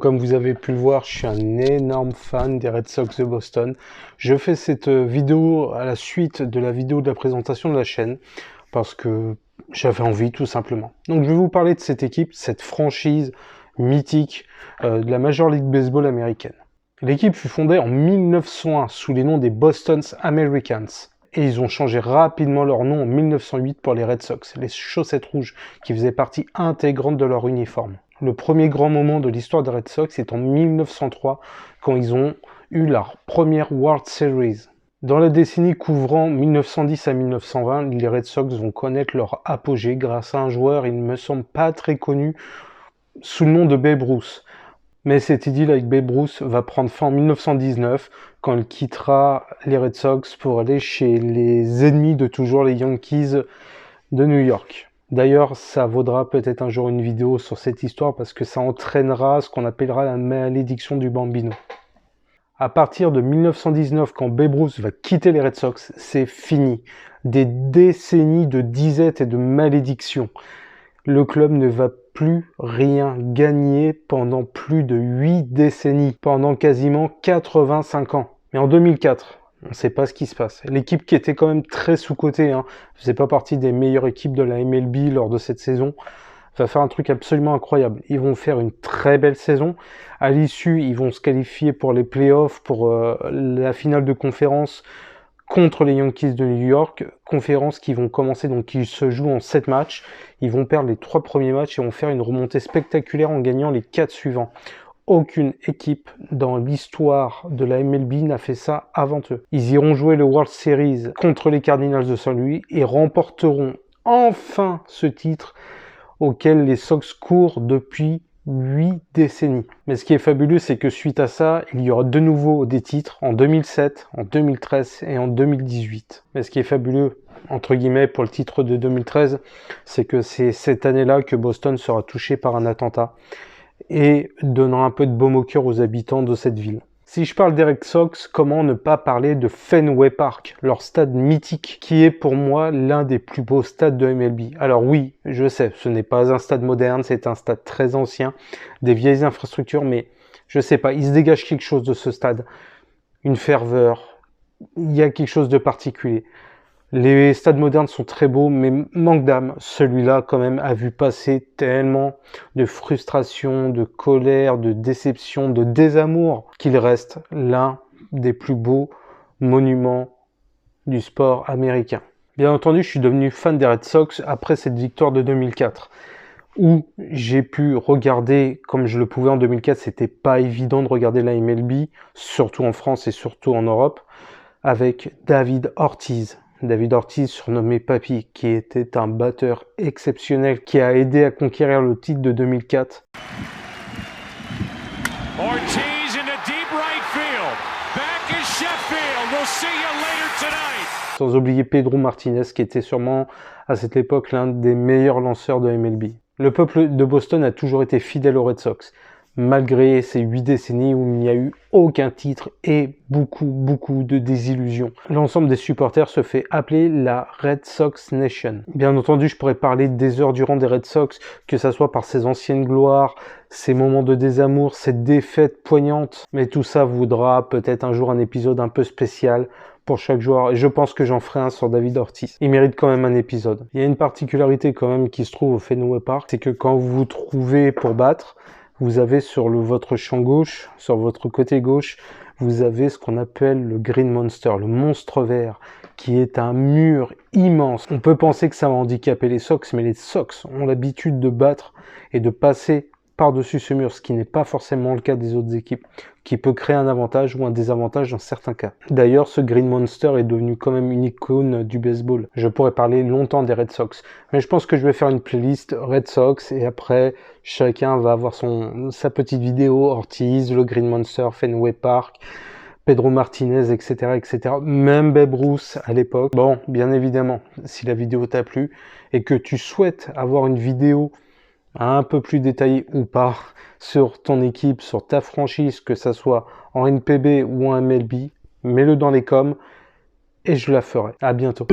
comme vous avez pu le voir, je suis un énorme fan des Red Sox de Boston. Je fais cette vidéo à la suite de la vidéo de la présentation de la chaîne, parce que j'avais envie tout simplement. Donc je vais vous parler de cette équipe, cette franchise mythique de la Major League Baseball américaine. L'équipe fut fondée en 1901 sous les noms des Boston Americans. Et ils ont changé rapidement leur nom en 1908 pour les Red Sox, les chaussettes rouges, qui faisaient partie intégrante de leur uniforme. Le premier grand moment de l'histoire des Red Sox est en 1903, quand ils ont eu leur première World Series. Dans la décennie couvrant 1910 à 1920, les Red Sox vont connaître leur apogée grâce à un joueur, il ne me semble pas très connu, sous le nom de Babe Ruth. Mais cette idylle avec Babe Ruth va prendre fin en 1919, quand il quittera les Red Sox pour aller chez les ennemis de toujours, les Yankees de New York. D'ailleurs, ça vaudra peut-être un jour une vidéo sur cette histoire, parce que ça entraînera ce qu'on appellera la malédiction du Bambino. À partir de 1919, quand Babe Ruth va quitter les Red Sox, c'est fini. Des décennies de disette et de malédiction. Le club ne va plus rien gagner pendant plus de 8 décennies, pendant quasiment 85 ans. Mais en 2004, on ne sait pas ce qui se passe. L'équipe qui était quand même très sous-cotée, faisait pas partie des meilleures équipes de la MLB lors de cette saison, va faire un truc absolument incroyable. Ils vont faire une très belle saison. À l'issue, ils vont se qualifier pour les playoffs, pour la finale de conférence contre les Yankees de New York, conférence qui vont commencer, donc ils se jouent en 7 matchs, ils vont perdre les 3 premiers matchs et vont faire une remontée spectaculaire en gagnant les 4 suivants. Aucune équipe dans l'histoire de la MLB n'a fait ça avant eux. Ils iront jouer le World Series contre les Cardinals de Saint-Louis et remporteront enfin ce titre auquel les Sox courent depuis 8 décennies. Mais ce qui est fabuleux, c'est que suite à ça, il y aura de nouveau des titres en 2007, en 2013 et en 2018. Mais ce qui est fabuleux, entre guillemets, pour le titre de 2013, c'est que c'est cette année-là que Boston sera touché par un attentat et donnera un peu de baume au cœur aux habitants de cette ville. Si je parle des Red Sox, comment ne pas parler de Fenway Park, leur stade mythique, qui est pour moi l'un des plus beaux stades de MLB. Alors oui, je sais, ce n'est pas un stade moderne, c'est un stade très ancien, des vieilles infrastructures, mais je sais pas, il se dégage quelque chose de ce stade. Une ferveur, il y a quelque chose de particulier. Les stades modernes sont très beaux, mais manque d'âme. Celui-là, quand même, a vu passer tellement de frustration, de colère, de déception, de désamour, qu'il reste l'un des plus beaux monuments du sport américain. Bien entendu, je suis devenu fan des Red Sox après cette victoire de 2004, où j'ai pu regarder, comme je le pouvais en 2004, c'était pas évident de regarder la MLB, surtout en France et surtout en Europe, avec David Ortiz. David Ortiz, surnommé Papy, qui était un batteur exceptionnel, qui a aidé à conquérir le titre de 2004. Ortiz in the deep right field. Back is Sheffield. We'll see you later tonight. Sans oublier Pedro Martinez, qui était sûrement à cette époque l'un des meilleurs lanceurs de MLB. Le peuple de Boston a toujours été fidèle aux Red Sox, malgré ces 8 décennies où il n'y a eu aucun titre et beaucoup de désillusions. L'ensemble des supporters se fait appeler la Red Sox Nation. Bien entendu, je pourrais parler des heures durant des Red Sox, que ça soit par ses anciennes gloires, ses moments de désamour, ses défaites poignantes, mais tout ça voudra peut-être un jour un épisode un peu spécial pour chaque joueur, et je pense que j'en ferai un sur David Ortiz. Il mérite quand même un épisode. Il y a une particularité quand même qui se trouve au Fenway Park, c'est que quand vous vous trouvez pour battre, vous avez sur votre champ gauche, sur votre côté gauche, vous avez ce qu'on appelle le Green Monster, le monstre vert, qui est un mur immense. On peut penser que ça va handicaper les Sox, mais les Sox ont l'habitude de battre et de passer par-dessus ce mur, ce qui n'est pas forcément le cas des autres équipes, qui peut créer un avantage ou un désavantage dans certains cas. D'ailleurs, ce Green Monster est devenu quand même une icône du baseball. Je pourrais parler longtemps des Red Sox, mais je pense que je vais faire une playlist Red Sox et après, chacun va avoir sa petite vidéo, Ortiz, le Green Monster, Fenway Park, Pedro Martinez, etc., etc. Même Babe Ruth à l'époque. Bon, bien évidemment, si la vidéo t'a plu et que tu souhaites avoir une vidéo un peu plus détaillé ou pas sur ton équipe, sur ta franchise, que ça soit en NPB ou en MLB, mets-le dans les coms et je la ferai. À bientôt.